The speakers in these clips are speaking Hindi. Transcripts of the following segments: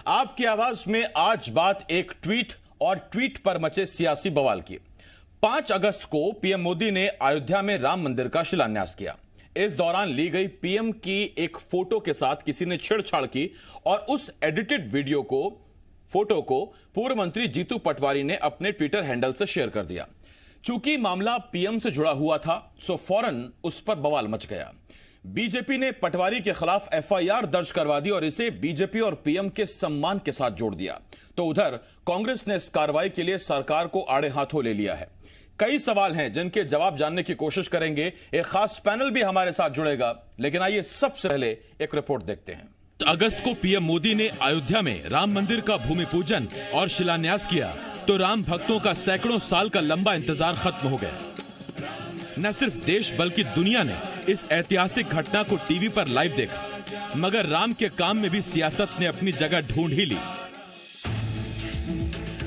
आपकी आवाज में आज बात एक ट्वीट और ट्वीट पर मचे सियासी बवाल की। 5 अगस्त को पीएम मोदी ने अयोध्या में राम मंदिर का शिलान्यास किया। इस दौरान ली गई पीएम की एक फोटो के साथ किसी ने छेड़छाड़ की और उस एडिटेड फोटो को पूर्व मंत्री जीतू पटवारी ने अपने ट्विटर हैंडल से शेयर कर दिया। चूंकि मामला पीएम से जुड़ा हुआ था, सो फौरन उस पर बवाल मच गया। बीजेपी ने पटवारी के खिलाफ एफआईआर दर्ज करवा दी और इसे बीजेपी और पीएम के सम्मान के साथ जोड़ दिया। तो उधर कांग्रेस ने इस कार्रवाई के लिए सरकार को आड़े हाथों ले लिया है। कई सवाल हैं जिनके जवाब जानने की कोशिश करेंगे। एक खास पैनल भी हमारे साथ जुड़ेगा, लेकिन आइए सबसे पहले एक रिपोर्ट देखते हैं। अगस्त को पीएम मोदी ने अयोध्या में राम मंदिर का भूमि पूजन और शिलान्यास किया तो राम भक्तों का सैकड़ों साल का लंबा इंतजार खत्म हो गया। न सिर्फ देश बल्कि दुनिया ने इस ऐतिहासिक घटना को टीवी पर लाइव देखा, मगर राम के काम में भी सियासत ने अपनी जगह ढूंढ ही ली।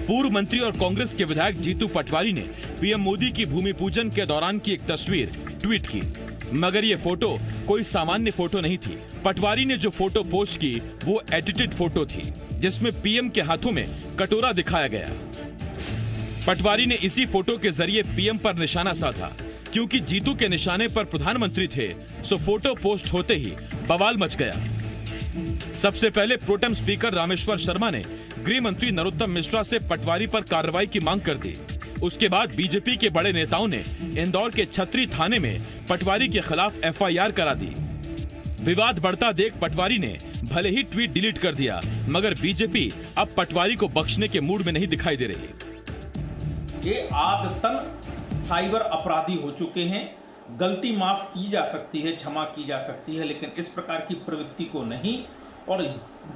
पूर्व मंत्री और कांग्रेस के विधायक जीतू पटवारी ने पीएम मोदी की भूमि पूजन के दौरान की एक तस्वीर ट्वीट की, मगर ये फोटो कोई सामान्य फोटो नहीं थी। पटवारी ने जो फोटो पोस्ट की वो एडिटेड फोटो थी, जिसमें पीएम के हाथों में कटोरा दिखाया गया। पटवारी ने इसी फोटो के जरिए पीएम पर निशाना साधा। क्योंकि जीतू के निशाने पर प्रधानमंत्री थे, सो फोटो पोस्ट होते ही बवाल मच गया। सबसे पहले प्रोटेम स्पीकर रामेश्वर शर्मा ने गृह मंत्री नरोत्तम मिश्रा से पटवारी पर कार्रवाई की मांग कर दी। उसके बाद बीजेपी के बड़े नेताओं ने इंदौर के छतरी थाने में पटवारी के खिलाफ एफआईआर करा दी। विवाद बढ़ता देख पटवारी ने भले ही ट्वीट डिलीट कर दिया, मगर बीजेपी अब पटवारी को बख्शने के मूड में नहीं दिखाई दे रही। ये आदतन साइबर अपराधी हो चुके हैं। गलती माफ की जा सकती है, क्षमा की जा सकती है, लेकिन इस प्रकार की प्रवृत्ति को नहीं। और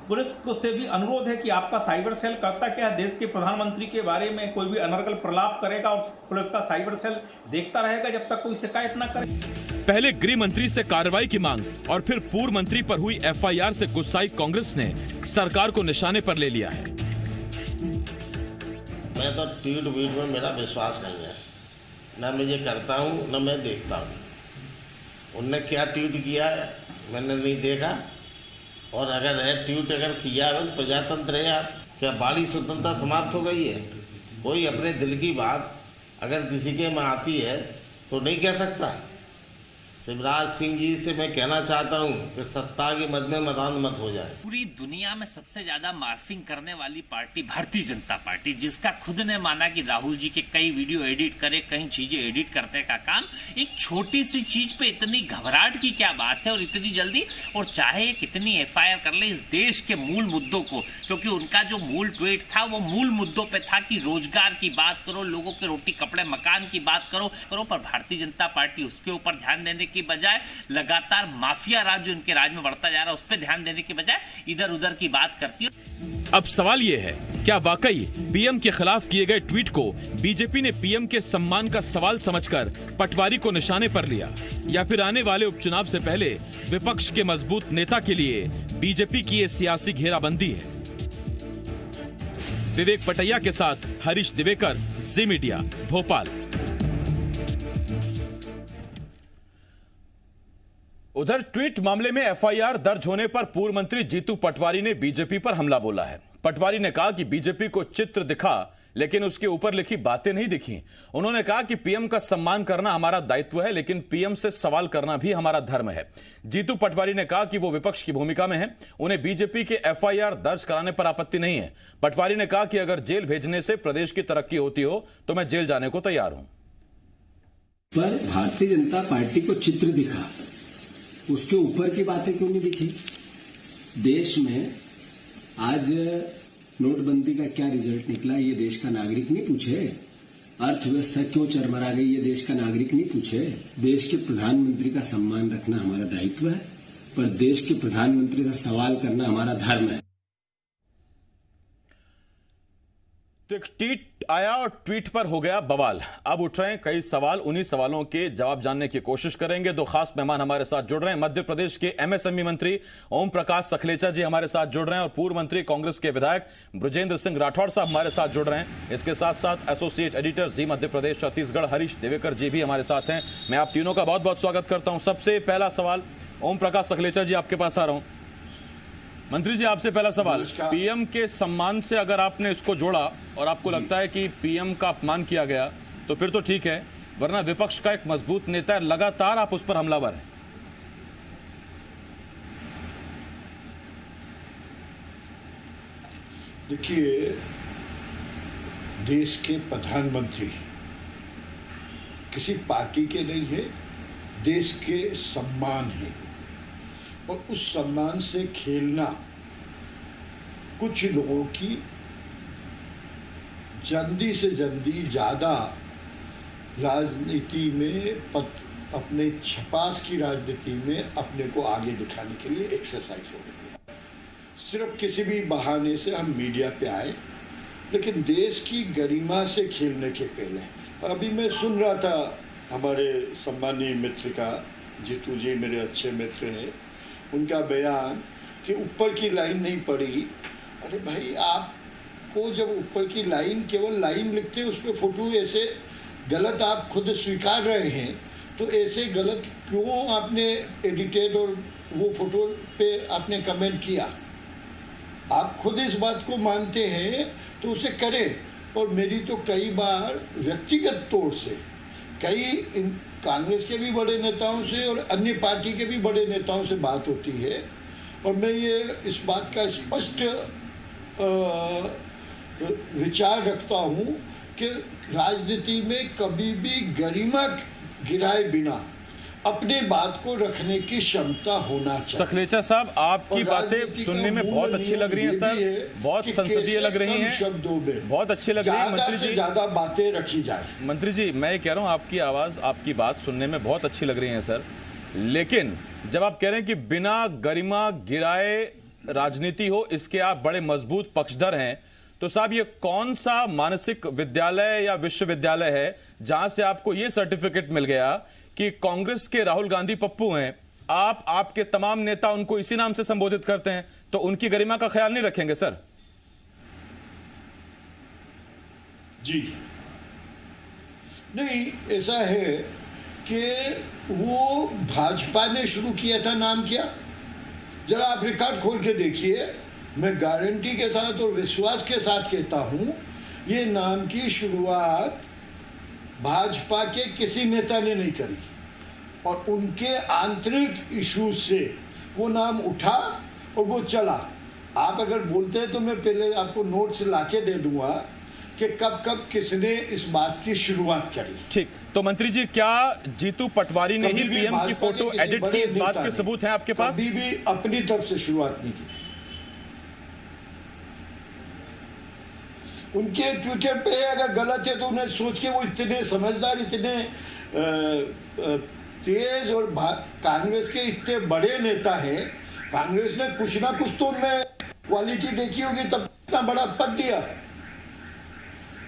पुलिस को से भी अनुरोध है कि आपका साइबर सेल करता क्या है, देश के प्रधानमंत्री के बारे में कोई भी अनर्गल प्रलाप करेगा और पुलिस का साइबर सेल देखता रहेगा जब तक कोई शिकायत न करे। पहले गृह मंत्री से कार्रवाई की मांग और फिर पूर्व मंत्री पर हुई एफआईआर से गुस्साई कांग्रेस ने सरकार को निशाने पर ले लिया है। मैं तो ट्वीट में मेरा विश्वास नहीं है, न मैं ये करता हूँ न मैं देखता हूँ। उनने क्या ट्वीट किया है मैंने नहीं देखा, और अगर ट्वीट किया है तो प्रजातंत्र है यार, क्या बाड़ी स्वतंत्रता समाप्त हो गई है? कोई अपने दिल की बात अगर किसी के में आती है तो नहीं कह सकता। शिवराज सिंह जी से मैं कहना चाहता हूं कि सत्ता के मद में मैदान मत हो जाए। पूरी दुनिया में सबसे ज्यादा मार्फिंग करने वाली पार्टी भारतीय जनता पार्टी, जिसका खुद ने माना कि राहुल जी के कई वीडियो एडिट करे, कई चीजें एडिट करने का काम। एक छोटी सी चीज पे इतनी घबराहट की क्या बात है और इतनी जल्दी? और चाहे कितनी एफआईआर कर ले इस देश के मूल मुद्दों को, क्योंकि उनका जो मूल ट्वीट था वो मूल मुद्दों पे था कि रोजगार की बात करो, लोगों के रोटी कपड़े मकान की बात करो। पर भारतीय जनता पार्टी उसके ऊपर ध्यान देने की बजाय लगातार माफिया राज जो इनके राज में बढ़ता जा रहा है उस पर ध्यान देने की बजाय इधर उधर की बात करती है। अब सवाल यह है, क्या वाकई पीएम के खिलाफ किए गए ट्वीट को बीजेपी ने पीएम के सम्मान का सवाल समझकर पटवारी को निशाने पर लिया, या फिर आने वाले उपचुनाव से पहले विपक्ष के मजबूत नेता के लिए बीजेपी की ये सियासी घेराबंदी है? विवेक पटैया के साथ हरीश दिवेकर, जी मीडिया, भोपाल। उधर ट्वीट मामले में एफआईआर दर्ज होने पर पूर्व मंत्री जीतू पटवारी ने बीजेपी पर हमला बोला है। पटवारी ने कहा कि बीजेपी को चित्र दिखा, लेकिन उसके ऊपर लिखी बातें नहीं दिखी। उन्होंने कहा कि पीएम का सम्मान करना हमारा दायित्व है, लेकिन पीएम से सवाल करना भी हमारा धर्म है। जीतू पटवारी ने कहा कि वो विपक्ष की भूमिका में है, उन्हें बीजेपी के एफआईआर दर्ज कराने पर आपत्ति नहीं है। पटवारी ने कहा कि अगर जेल भेजने से प्रदेश की तरक्की होती हो तो मैं जेल जाने को तैयार हूं। पर भारतीय जनता पार्टी को चित्र दिखा, उसके ऊपर की बातें क्यों नहीं दिखी? देश में आज नोटबंदी का क्या रिजल्ट निकला ये देश का नागरिक नहीं पूछे? अर्थव्यवस्था क्यों चरमरा गई ये देश का नागरिक नहीं पूछे? देश के प्रधानमंत्री का सम्मान रखना हमारा दायित्व है, पर देश के प्रधानमंत्री से सवाल करना हमारा धर्म है। तो एक ट्वीट आया और ट्वीट पर हो गया बवाल। अब उठ रहे हैं कई सवाल, उन्हीं सवालों के जवाब जानने की कोशिश करेंगे। 2 खास मेहमान हमारे साथ जुड़ रहे हैं। मध्य प्रदेश के एमएसएमई मंत्री ओम प्रकाश सखलेचा जी हमारे साथ जुड़ रहे हैं और पूर्व मंत्री कांग्रेस के विधायक बृजेंद्र सिंह राठौड़ साहब हमारे साथ जुड़ रहे हैं। इसके साथ साथ एसोसिएट एडिटर जी मध्य प्रदेश छत्तीसगढ़ हरीश दिवेकर जी भी हमारे साथ हैं। मैं आप तीनों का बहुत बहुत स्वागत करता हूं। सबसे पहला सवाल ओम प्रकाश सखलेचा जी आपके पास आ रहा हूं। मंत्री जी आपसे पहला सवाल, पीएम के सम्मान से अगर आपने इसको जोड़ा और आपको लगता है कि पीएम का अपमान किया गया तो फिर तो ठीक है, वरना विपक्ष का एक मजबूत नेता है, लगातार आप उस पर हमलावर हैं। देखिए, देश के प्रधानमंत्री किसी पार्टी के नहीं है, देश के सम्मान है, और उस सम्मान से खेलना कुछ लोगों की जल्दी से जल्दी ज़्यादा राजनीति में अपने छपास की राजनीति में अपने को आगे दिखाने के लिए एक्सरसाइज हो रही है। सिर्फ किसी भी बहाने से हम मीडिया पे आए, लेकिन देश की गरिमा से खेलने के पहले अभी मैं सुन रहा था हमारे सम्मानीय मित्र का, जीतू जी मेरे अच्छे मित्र हैं, उनका बयान कि ऊपर की लाइन नहीं पड़ी। अरे भाई, आपको जब ऊपर की लाइन, केवल लाइन लिखते उस पर फोटो ऐसे गलत आप खुद स्वीकार रहे हैं, तो ऐसे गलत क्यों आपने एडिटेड और वो फोटो पे आपने कमेंट किया? आप खुद इस बात को मानते हैं तो उसे करें। और मेरी तो कई बार व्यक्तिगत तौर से कई कांग्रेस के भी बड़े नेताओं से और अन्य पार्टी के भी बड़े नेताओं से बात होती है, और मैं ये इस बात का स्पष्ट विचार रखता हूँ कि राजनीति में कभी भी गरिमा गिराए बिना अपने बात को रखने की क्षमता होना चाहिए। सखलेचा साहब, आपकी बातें सुनने में बहुत अच्छी लग रही हैं सर, बहुत संसदीय लग रही हैं, शब्दों में बहुत अच्छी लग रही है मंत्री जी। ज्यादा बातें रखी जाए। मंत्री जी, मैं ये कह रहा हूँ आपकी आवाज, आपकी बात सुनने में बहुत अच्छी लग रही है सर, लेकिन जब आप कह रहे हैं कि बिना गरिमा गिराए राजनीति हो, इसके आप बड़े मजबूत पक्षधर हैं, तो साहब ये कौन सा मानसिक विद्यालय या विश्वविद्यालय है जहां से आपको ये सर्टिफिकेट मिल गया कि कांग्रेस के राहुल गांधी पप्पू हैं, आपके तमाम नेता उनको इसी नाम से संबोधित करते हैं, तो उनकी गरिमा का ख्याल नहीं रखेंगे सर? जी नहीं, ऐसा है कि वो भाजपा ने शुरू किया था। नाम क्या, जरा आप रिकॉर्ड खोल के देखिए। मैं गारंटी के साथ और विश्वास के साथ कहता हूं, ये नाम की शुरुआत भाजपा के किसी नेता ने नहीं करी, और उनके आंतरिक इश्यूज से वो नाम उठा और वो चला। आप अगर बोलते हैं तो मैं पहले आपको नोट्स लाके दे दूंगा कि कब कब किसने इस बात की शुरुआत करी। ठीक, तो मंत्री जी, क्या जीतू पटवारी ने ही पीएम की फोटो एडिट की, इस बात के सबूत हैं आपके पास? कभी भी अपनी तरफ से शुरुआत नहीं की। उनके ट्विटर पे अगर गलत है तो उन्हें सोच के, वो इतने समझदार, इतने तेज, और कांग्रेस के इतने बड़े नेता हैं, कांग्रेस ने कुछ ना कुछ तो उनमें क्वालिटी देखी होगी तब इतना बड़ा पद दिया।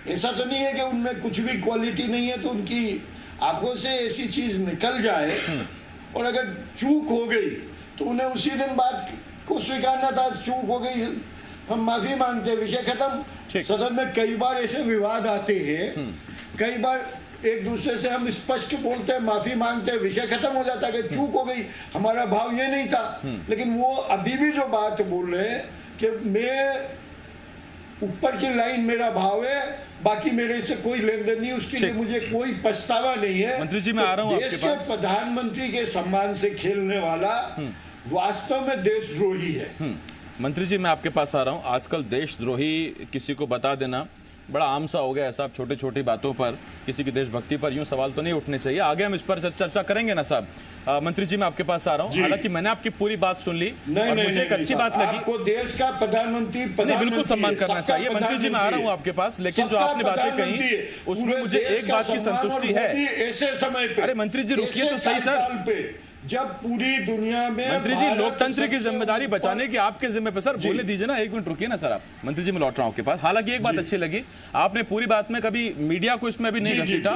ऐसा तो नहीं है कि उनमें कुछ भी क्वालिटी नहीं है तो उनकी आंखों से ऐसी चीज निकल जाए, और अगर चूक हो गई तो उन्हें उसी दिन बात को स्वीकारना था। चूक हो गई, हम माफी मांगते हैं, विषय खत्म। सदन में कई बार ऐसे विवाद आते हैं, कई बार एक दूसरे से हम स्पष्ट बोलते हैं, माफी मांगते हैं, विषय खत्म हो जाता है कि चूक हो गई, हमारा भाव ये नहीं था। लेकिन वो अभी भी जो बात बोल रहे हैं कि मैं ऊपर की लाइन मेरा भाव है, बाकी मेरे से कोई लेन देन नहीं, उसके लिए मुझे कोई पछतावा नहीं है। मंत्री जी, मैं आ रहा हूं देश के प्रधानमंत्री के सम्मान से खेलने वाला वास्तव में देशद्रोही है। मंत्री जी, मैं आपके पास आ रहा हूं। आजकल देशद्रोही किसी को बता देना बड़ा आम सा हो गया है साहब, छोटी छोटी बातों पर किसी की देशभक्ति पर यूं सवाल तो नहीं उठने चाहिए। आगे हम इस पर चर्चा करेंगे ना साहब। मंत्री जी, मैं आपके पास आ रहा हूं, हालांकि मैंने आपकी पूरी बात सुन ली और मुझे एक अच्छी बात लगी। आपको देश का प्रधानमंत्री बिल्कुल सम्मान करना चाहिए। मंत्री जी, मैं आ रहा हूं आपके पास, लेकिन जो आपने बातें कही उसमें मुझे एक बात की संतुष्टि है। ऐसे समय पे, अरे मंत्री जी रुकिए तो सही सर, जब पूरी दुनिया में मंत्री जी लोकतंत्र की जिम्मेदारी बचाने की आपके जिम्मे पे सर, बोलने दीजिए ना, एक मिनट रुकिए ना सर आप। मंत्री जी, मैं लौट रहा हूं आपके पास। हालांकि एक बात अच्छी लगी, आपने पूरी बात में कभी मीडिया को इसमें भी नहीं घसीटा।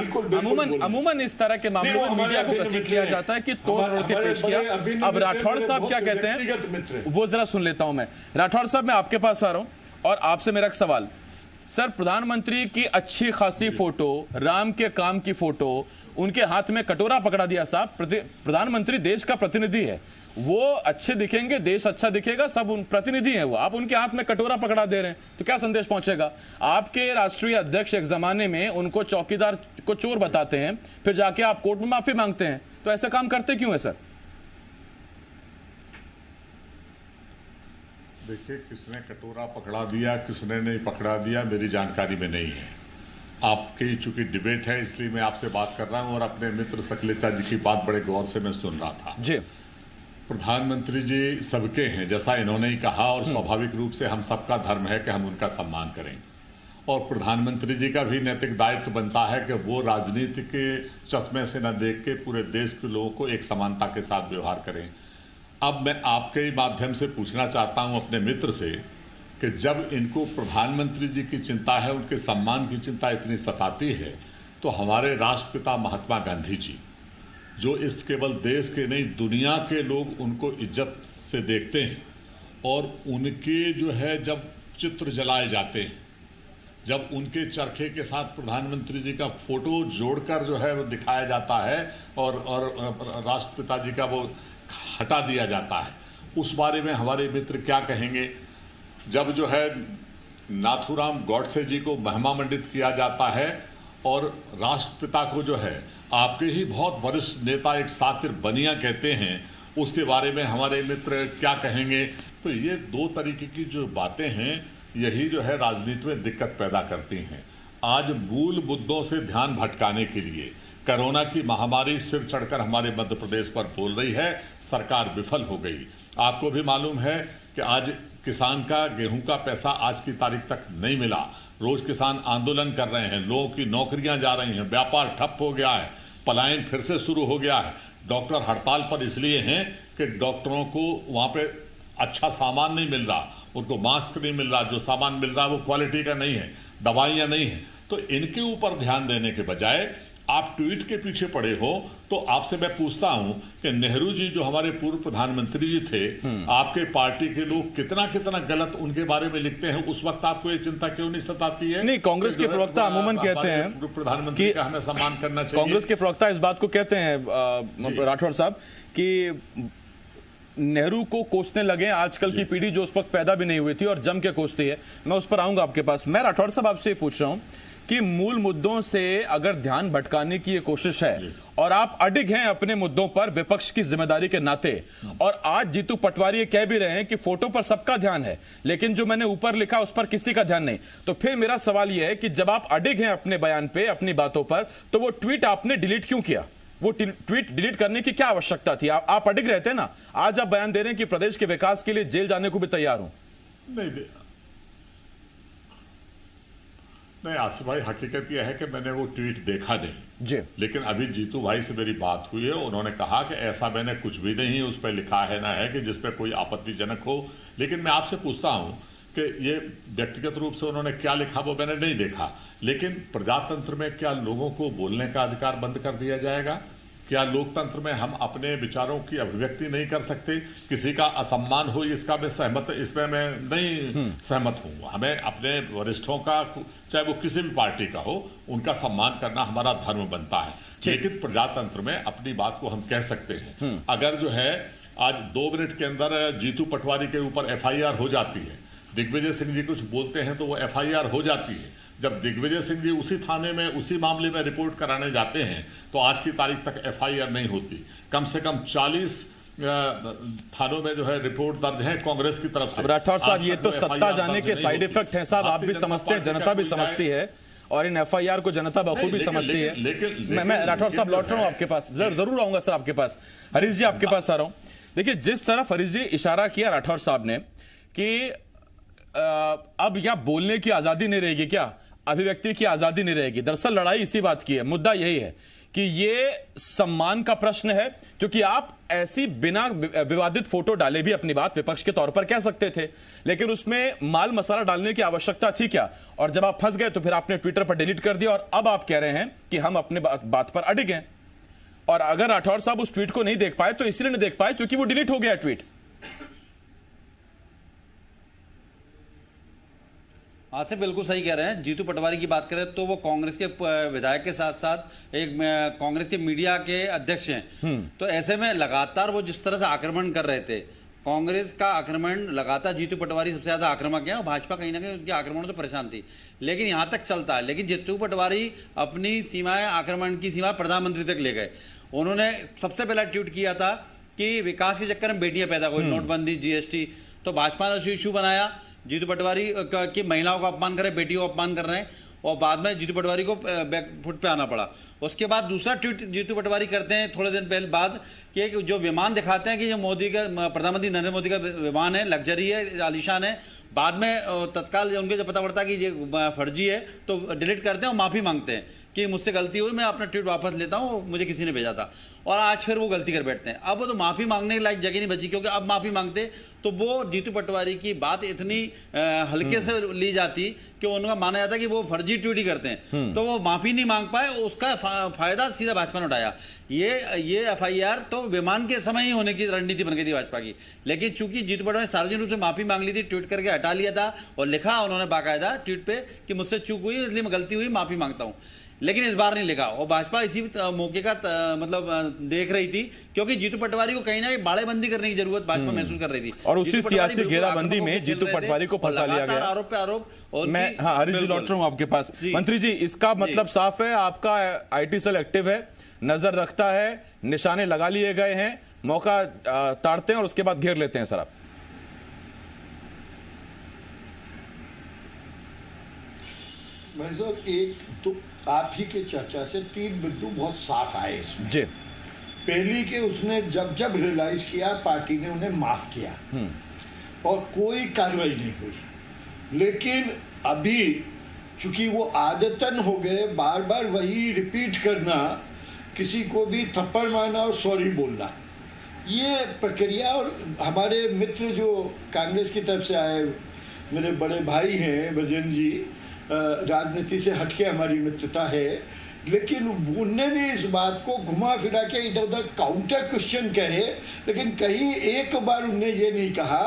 अमूमन इस तरह के मामलों में मीडिया को घसीट लिया जाता है कि तोड़ तोड़ के पेश किया। अब राठौड़ साहब क्या कहते हैं वो जरा सुन लेता हूं मैं। राठौड़ साहब, मैं आपके पास आ रहा हूं और आपसे मेरा एक सवाल, सर, प्रधानमंत्री की अच्छी खासी फोटो, राम के काम की फोटो, उनके हाथ में कटोरा पकड़ा दिया। साहब, प्रधानमंत्री देश का प्रतिनिधि है, वो अच्छे दिखेंगे, देश अच्छा दिखेगा, सब उन प्रतिनिधि हैं वो। आप उनके हाथ में कटोरा पकड़ा दे रहे हैं तो क्या संदेश पहुंचेगा? आपके राष्ट्रीय अध्यक्ष एक जमाने में उनको चौकीदार को चोर बताते हैं, फिर जाके आप कोर्ट में माफी मांगते हैं, तो ऐसा काम करते क्यों है सर? देखिए, किसने कटोरा पकड़ा दिया, किसने नहीं पकड़ा दिया, मेरी जानकारी में नहीं है। आपकी चूंकि डिबेट है इसलिए मैं आपसे बात कर रहा हूं, और अपने मित्र सकलेचा जी की बात बड़े गौर से मैं सुन रहा था जी। प्रधानमंत्री जी सबके हैं, जैसा इन्होंने ही कहा, और स्वाभाविक रूप से हम सबका धर्म है कि हम उनका सम्मान करें। और प्रधानमंत्री जी का भी नैतिक दायित्व बनता है कि वो राजनीति के चश्मे से न देख के पूरे देश के लोगों को एक समानता के साथ व्यवहार करें। अब मैं आपके ही माध्यम से पूछना चाहता हूं अपने मित्र से कि जब इनको प्रधानमंत्री जी की चिंता है, उनके सम्मान की चिंता इतनी सताती है, तो हमारे राष्ट्रपिता महात्मा गांधी जी, जो इस केवल देश के नहीं दुनिया के लोग उनको इज्जत से देखते हैं, और उनके जो है जब चित्र जलाए जाते हैं, जब उनके चरखे के साथ प्रधानमंत्री जी का फोटो जोड़कर जो है वो दिखाया जाता है और राष्ट्रपिता जी का वो हटा दिया जाता है, उस बारे में हमारे मित्र क्या कहेंगे? जब जो है नाथूराम गॉडसे जी को महिमा मंडित किया जाता है और राष्ट्रपिता को जो है आपके ही बहुत वरिष्ठ नेता एक सातिर बनिया कहते हैं, उसके बारे में हमारे मित्र क्या कहेंगे? तो ये दो तरीके की जो बातें हैं, यही जो है राजनीति में दिक्कत पैदा करती हैं। आज मूल मुद्दों से ध्यान भटकाने के लिए कोरोना की महामारी सिर चढ़कर हमारे मध्य प्रदेश पर बोल रही है, सरकार विफल हो गई। आपको भी मालूम है कि आज किसान का गेहूं का पैसा आज की तारीख तक नहीं मिला। रोज किसान आंदोलन कर रहे हैं, लोगों की नौकरियां जा रही हैं, व्यापार ठप हो गया है, पलायन फिर से शुरू हो गया है। डॉक्टर हड़ताल पर इसलिए हैं कि डॉक्टरों को वहाँ पे अच्छा सामान नहीं मिल रहा, उनको मास्क नहीं मिल रहा, जो सामान मिल रहा है वो क्वालिटी का नहीं है, दवाइयाँ नहीं हैं। तो इनके ऊपर ध्यान देने के बजाय आप ट्वीट के पीछे पड़े हो। तो आपसे मैं पूछता हूं कि नेहरू जी जो हमारे पूर्व प्रधानमंत्री जी थे, आपके पार्टी के लोग कितना कितना गलत उनके बारे में लिखते हैं, उस वक्त आपको ये चिंता क्यों नहीं सताती है? नहीं, कांग्रेस के प्रवक्ता अमूमन कहते हैं प्रधानमंत्री का हमें सम्मान करना चाहिए। कांग्रेस के प्रवक्ता इस बात को कहते हैं राठौड़ साहब कि नेहरू को कोसने लगे आजकल की पीढ़ी जो उस वक्त पैदा भी नहीं हुई थी और जम के कोसती है। मैं उस पर आऊंगा आपके पास। मैं राठौड़ साहब आपसे पूछ रहा हूं कि मूल मुद्दों से अगर ध्यान भटकाने की ये कोशिश है और आप अडिग हैं अपने मुद्दों पर विपक्ष की जिम्मेदारी के नाते, और आज जीतू पटवारी ये कह भी रहे हैं कि फोटो पर सबका ध्यान है लेकिन जो मैंने ऊपर लिखा उस पर किसी का ध्यान नहीं, तो फिर मेरा सवाल यह है कि जब आप अडिग हैं अपने बयान पे, अपनी बातों पर, तो वो ट्वीट आपने डिलीट क्यों किया? वो ट्वीट डिलीट करने की क्या आवश्यकता थी? आप अडिग रहते ना। आज आप बयान दे रहे हैं कि प्रदेश के विकास के लिए जेल जाने को भी तैयार हूं। नहीं आसिफ भाई, हकीकत यह है कि मैंने वो ट्वीट देखा नहीं जी, लेकिन अभी जीतू भाई से मेरी बात हुई है, उन्होंने कहा कि ऐसा मैंने कुछ भी नहीं उस पर लिखा है, ना है कि जिस पर कोई आपत्तिजनक हो। लेकिन मैं आपसे पूछता हूं कि ये व्यक्तिगत रूप से उन्होंने क्या लिखा वो मैंने नहीं देखा, लेकिन प्रजातंत्र में क्या लोगों को बोलने का अधिकार बंद कर दिया जाएगा? क्या लोकतंत्र में हम अपने विचारों की अभिव्यक्ति नहीं कर सकते? किसी का असम्मान हो इसका मैं सहमत, इसमें मैं नहीं सहमत हूँ। हमें अपने वरिष्ठों का, चाहे वो किसी भी पार्टी का हो, उनका सम्मान करना हमारा धर्म बनता है। लेकिन प्रजातंत्र में अपनी बात को हम कह सकते हैं। अगर जो है आज 2 मिनट के अंदर जीतू पटवारी के ऊपर FIR हो जाती है, दिग्विजय सिंह जी कुछ बोलते हैं तो वो FIR हो जाती है। जब दिग्विजय सिंह जी उसी थाने में उसी मामले में रिपोर्ट कराने जाते हैं तो आज की तारीख तक FIR नहीं होती। कम से कम 40 थानों में जो है रिपोर्ट दर्ज है कांग्रेस की तरफ से। राठौड़ साहब, ये तो सत्ता जाने के साइड इफेक्ट हैं साहब, आप भी समझते हैं, जनता भी समझती है, और इन FIR को जनता बखूबी समझती है। मैं राठौड़ साहब लौट रहा हूं आपके पास, जरूर आऊंगा सर आपके पास। हरीश जी आपके पास आ रहा हूं। देखिए, जिस तरफ हरीश जी इशारा किया राठौड़ साहब ने कि अब यहां बोलने की आजादी नहीं रहेगी, क्या अभिव्यक्ति की आजादी नहीं रहेगी, दरअसल लड़ाई इसी बात की है। मुद्दा यही है कि ये सम्मान का प्रश्न है, क्योंकि आप ऐसी बिना विवादित फोटो डाले भी अपनी बात विपक्ष के तौर पर कह सकते थे, लेकिन उसमें माल मसाला डालने की आवश्यकता थी क्या? और जब आप फंस गए तो फिर आपने ट्विटर पर डिलीट कर दिया, और अब आप कह रहे हैं कि हम अपने बात पर अडिग हैं। और अगर राठौड़ साहब उस ट्वीट को नहीं देख पाए तो इसलिए नहीं देख पाए क्योंकि वो डिलीट हो गया ट्वीट। हाँ से बिल्कुल सही कह रहे हैं। जीतू पटवारी की बात करें तो वो कांग्रेस के विधायक के साथ साथ एक कांग्रेस के मीडिया के अध्यक्ष हैं। तो ऐसे में लगातार वो जिस तरह से आक्रमण कर रहे थे, कांग्रेस का आक्रमण लगातार, जीतू पटवारी सबसे ज्यादा आक्रामक है और भाजपा कहीं ना कहीं उनके आक्रमणों से परेशान थी, लेकिन यहां तक चलता है। लेकिन जीतू पटवारी अपनी सीमाएं, आक्रमण की सीमा प्रधानमंत्री तक ले गए। उन्होंने सबसे पहला ट्वीट किया था कि विकास के चक्कर में बेटियां पैदा हुई, नोटबंदी, जीएसटी। तो भाजपा ने इशू बनाया जीतू पटवारी की महिलाओं का अपमान कर रहे, बेटियों का अपमान कर रहे हैं, और बाद में जीतू पटवारी को बैकफुट पे आना पड़ा। उसके बाद दूसरा ट्वीट जीतू पटवारी करते हैं थोड़े दिन पहले बाद कि जो विमान दिखाते हैं कि जो मोदी का, प्रधानमंत्री नरेंद्र मोदी का विमान है, लग्जरी है, आलीशान है, बाद में तत्काल उनको जब पता पड़ता है कि ये फर्जी है तो डिलीट करते हैं और माफ़ी मांगते हैं कि मुझसे गलती हुई, मैं अपना ट्वीट वापस लेता हूँ, मुझे किसी ने भेजा था। और आज फिर वो गलती कर बैठते हैं। अब वो तो माफ़ी मांगने लायक जगह नहीं बची, क्योंकि अब माफ़ी मांगते तो वो जीतू पटवारी की बात इतनी हल्के से ली जाती कि उनका माना जाता कि वो फर्जी ट्वीट ही करते हैं, तो वो माफ़ी नहीं मांग पाए। उसका फायदा सीधा भाजपा ने उठाया। ये एफआईआर तो विमान के समय ही होने की रणनीति बन गई थी भाजपा की, लेकिन चूंकि जीतू पटवारी सार्वजनिक रूप से माफ़ी मांग ली थी, ट्वीट करके हटा लिया था और लिखा उन्होंने बाकायदा ट्वीट पे कि मुझसे चूक हुई, इसलिए मैं गलती हुई, माफ़ी मांगता हूँ, लेकिन इस बार नहीं लिखा। और भाजपा इसी मौके का मतलब देख रही थी, क्योंकि जीतू पटवारी को कहीं ना कहीं बाड़ेबंदी करने की जरूरत भाजपा महसूस कर रही थी। और उसी सियासी घेराबंदी में जीतू पटवारी को फंसा लिया गया। आरोप पे आरोप। और मैं हरीश जी लौट रहा हूं आपके पास। मंत्री जी, इसका मतलब साफ है, आपका आईटी सेल एक्टिव है, नजर रखता है, निशाने लगा लिए गए हैं, मौका ताड़ते हैं और उसके बाद घेर लेते हैं। सर आप भाई साहब, एक तो आप ही के चर्चा से 3 बिंदु बहुत साफ आए इसमें जी। पहली के उसने जब जब रियलाइज किया, पार्टी ने उन्हें माफ किया और कोई कार्रवाई नहीं हुई। लेकिन अभी चूंकि वो आदतन हो गए बार बार वही रिपीट करना, किसी को भी थप्पड़ मारना और सॉरी बोलना, ये प्रक्रिया। और हमारे मित्र जो कांग्रेस की तरफ से आए, मेरे बड़े भाई हैं बजन जी, राजनीति से हटके हमारी मित्रता है, लेकिन उनने भी इस बात को घुमा फिरा के इधर उधर काउंटर क्वेश्चन कहे, लेकिन कहीं एक बार उनने ये नहीं कहा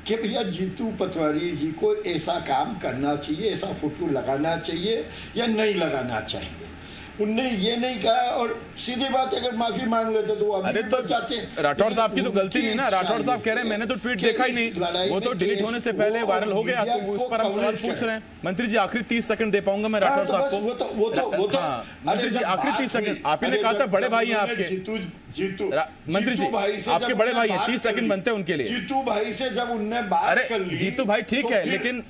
कि भैया जीतू पटवारी जी को ऐसा काम करना चाहिए, ऐसा फोटो लगाना चाहिए या नहीं लगाना चाहिए। उनने ये नहीं कहा। और सीधी बात, अगर माफी मांग लेते तो अभी तो चाहते हैं। राठौड़ साहब की तो गलती नहीं ना। राठौड़ साहब कह रहे हैं मैंने तो ट्वीट देखा ही नहीं, वो तो डिलीट होने से पहले वायरल हो गया, तो उस पर हम सवाल पूछ रहे हैं। मंत्री जी आखिरी 30 सेकंड दे पाऊंगा मैं राठौड़ साहब को। मंत्री जी आखिरी 30 सेकंड, आप ही ने कहा था बड़े भाई हैं आपके। जीतू मंत्री जी आपके बड़े भाई हैं, 30 सेकंड बनते हैं उनके लिए। जीतू भाई से जब उनने बात कर ली, जीतू भाई ठीक है, लेकिन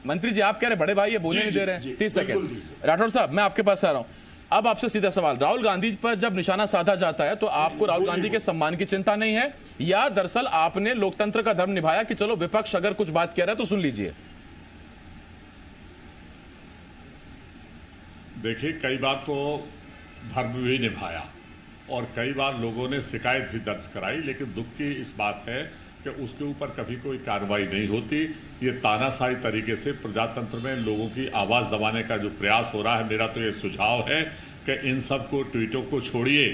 मंत्री जी आप कह रहे बड़े भाई है, बोलने नहीं दे रहे हैं। 30 सेकंड। राठौड़ साहब मैं आपके पास आ रहा हूं। अब आपसे सीधा सवाल, राहुल गांधी पर जब निशाना साधा जाता है तो आपको राहुल गांधी के सम्मान की चिंता नहीं है, या दरअसल आपने लोकतंत्र का धर्म निभाया कि चलो विपक्ष अगर कुछ बात कह रहा है तो सुन लीजिए? देखिए, कई बार तो धर्म भी निभाया और कई बार लोगों ने शिकायत भी दर्ज कराई, लेकिन दुख की इस बात है कि उसके ऊपर कभी कोई कार्रवाई नहीं होती। ये तानाशाही तरीके से प्रजातंत्र में लोगों की आवाज़ दबाने का जो प्रयास हो रहा है, मेरा तो ये सुझाव है कि इन सब को ट्वीटों को छोड़िए।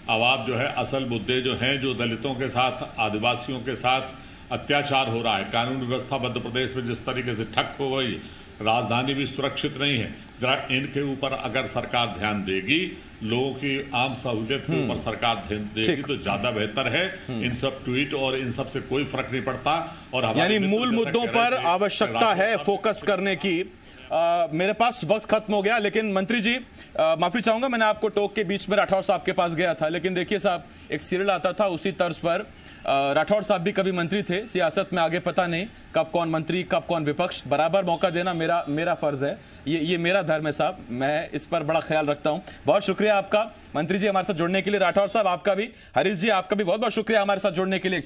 अब आप जो है असल मुद्दे जो हैं, जो दलितों के साथ, आदिवासियों के साथ अत्याचार हो रहा है, कानून व्यवस्था मध्य प्रदेश में जिस तरीके से ठप हो गई, राजधानी भी सुरक्षित नहीं है, जरा इनके ऊपर अगर सरकार ध्यान देगी, लोगों की आम सहूलियत के ऊपर सरकार ध्यान देगी तो ज्यादा बेहतर है। इन सब ट्वीट और इन सब से कोई फर्क नहीं पड़ता। और यानी मूल मुद्दों पर आवश्यकता है फोकस करने की। मेरे पास वक्त खत्म हो गया, लेकिन मंत्री जी माफी चाहूंगा, मैंने आपको टोक के बीच में राठौड़ साहब के पास गया था, लेकिन देखिए साहब, एक सीरियल आता था उसी तर्ज पर राठौड़ साहब भी कभी मंत्री थे। सियासत में आगे पता नहीं कब कौन मंत्री कब कौन विपक्ष, बराबर मौका देना मेरा फर्ज है, ये मेरा धर्म है साहब, मैं इस पर बड़ा ख्याल रखता हूं। बहुत शुक्रिया आपका मंत्री जी हमारे साथ जुड़ने के लिए। राठौड़ साहब आपका भी, हरीश जी आपका भी बहुत बहुत शुक्रिया हमारे साथ जुड़ने के लिए।